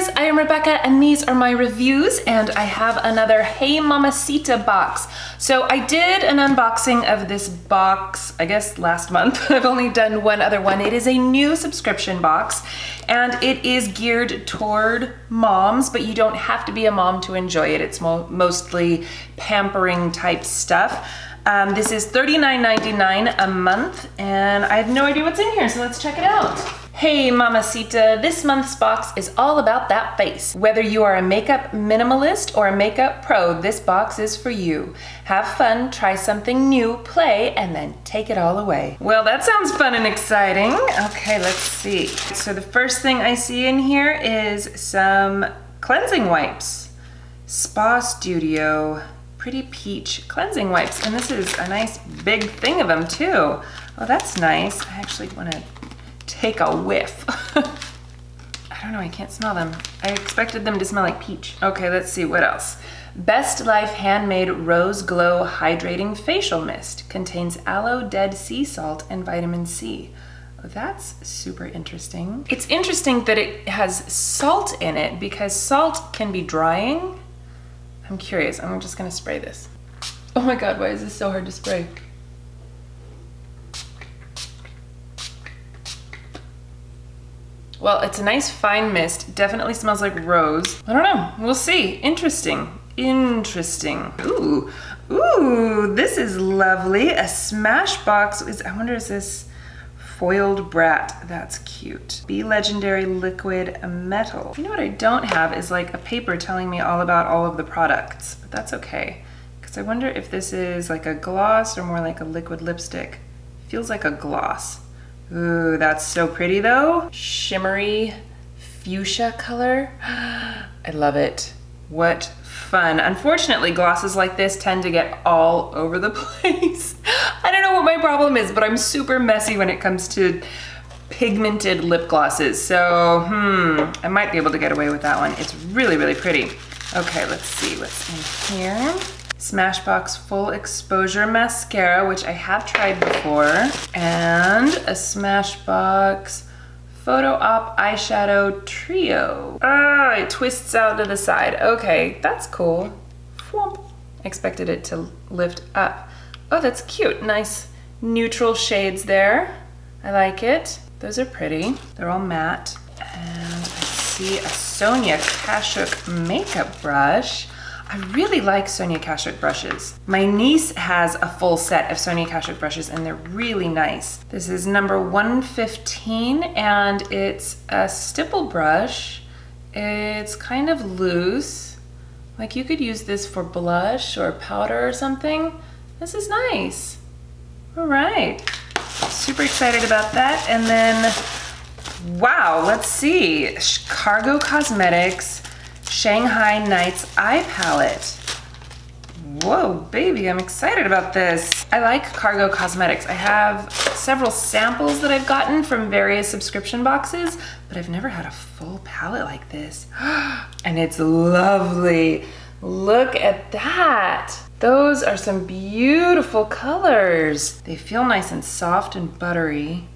guys, I am Rebecca and these are my reviews, and I have another Hey MAMACITA box. So I did an unboxing of this box, I guess last month. I've only done one other one. It is a new subscription box and it is geared toward moms, but you don't have to be a mom to enjoy it. It's mostly pampering type stuff. This is $39.99 a month and I have no idea what's in here, so let's check it out. Hey MAMACITA, this month's box is all about that face. Whether you are a makeup minimalist or a makeup pro, this box is for you. Have fun, try something new, play, and then take it all away. Well, that sounds fun and exciting. Okay, let's see. So the first thing I see in here is some cleansing wipes. Spa Studio Pretty Peach cleansing wipes, and this is a nice big thing of them too. Oh, that's nice. I actually want to take a whiff. I don't know, I can't smell them. I expected them to smell like peach. Okay, let's see what else. Best Life Handmade Rose Glow Hydrating Facial Mist. Contains aloe, dead sea salt, and vitamin C. Oh, that's super interesting. It's interesting that it has salt in it because salt can be drying. I'm curious, I'm just gonna spray this. Oh my God, why is this so hard to spray? Well, it's a nice fine mist. Definitely smells like rose. I don't know, we'll see. Interesting, interesting. Ooh, ooh, this is lovely. A Smashbox, I wonder is this foiled Brat? That's cute. Be Legendary Liquid Metal. You know what I don't have is like a paper telling me all about all of the products, but that's okay. Because I wonder if this is like a gloss or more like a liquid lipstick. Feels like a gloss. Ooh, that's so pretty though. Shimmery fuchsia color. I love it. What fun. Unfortunately, glosses like this tend to get all over the place. I don't know what my problem is, but I'm super messy when it comes to pigmented lip glosses. So, I might be able to get away with that one. It's really, really pretty. Okay, let's see what's in here. Smashbox Full Exposure Mascara, which I have tried before, and a Smashbox Photo Op Eyeshadow Trio. Ah, it twists out to the side. Okay, that's cool. Whoomp. Expected it to lift up. Oh, that's cute. Nice neutral shades there. I like it. Those are pretty. They're all matte. And I see a Sonia Kashuk makeup brush. I really like Sonia Kashuk brushes. My niece has a full set of Sonia Kashuk brushes and they're really nice. This is number 115 and it's a stipple brush. It's kind of loose. Like you could use this for blush or powder or something. This is nice. All right, super excited about that. And then, wow, let's see. Cargo Cosmetics Shanghai Nights Eye Palette. Whoa, baby, I'm excited about this. I like Cargo Cosmetics. I have several samples that I've gotten from various subscription boxes, but I've never had a full palette like this. And it's lovely. Look at that. Those are some beautiful colors. They feel nice and soft and buttery.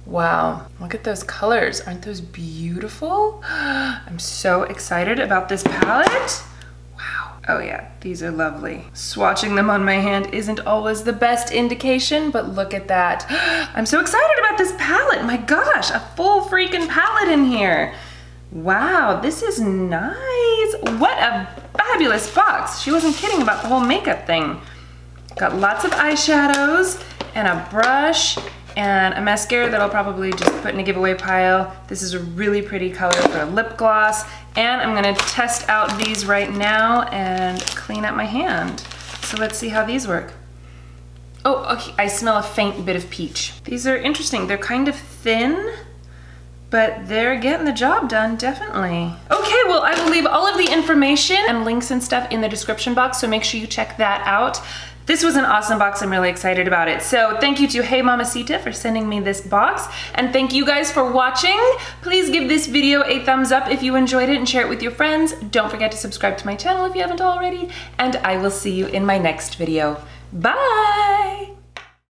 Wow, look at those colors. Aren't those beautiful? I'm so excited about this palette. Wow. Oh yeah, these are lovely. Swatching them on my hand isn't always the best indication, but look at that. I'm so excited about this palette. My gosh, a full freaking palette in here. Wow, this is nice. What a fabulous box. She wasn't kidding about the whole makeup thing. Got lots of eyeshadows and a brush and a mascara that I'll probably just put in a giveaway pile. This is a really pretty color for a lip gloss. And I'm gonna test out these right now and clean up my hand. So let's see how these work. Oh, okay, I smell a faint bit of peach. These are interesting. They're kind of thin, but they're getting the job done, definitely. Okay, well, I will leave all of the information and links and stuff in the description box, so make sure you check that out. This was an awesome box. I'm really excited about it. So thank you to Hey MAMACITA for sending me this box. And thank you guys for watching. Please give this video a thumbs up if you enjoyed it and share it with your friends. Don't forget to subscribe to my channel if you haven't already. And I will see you in my next video. Bye!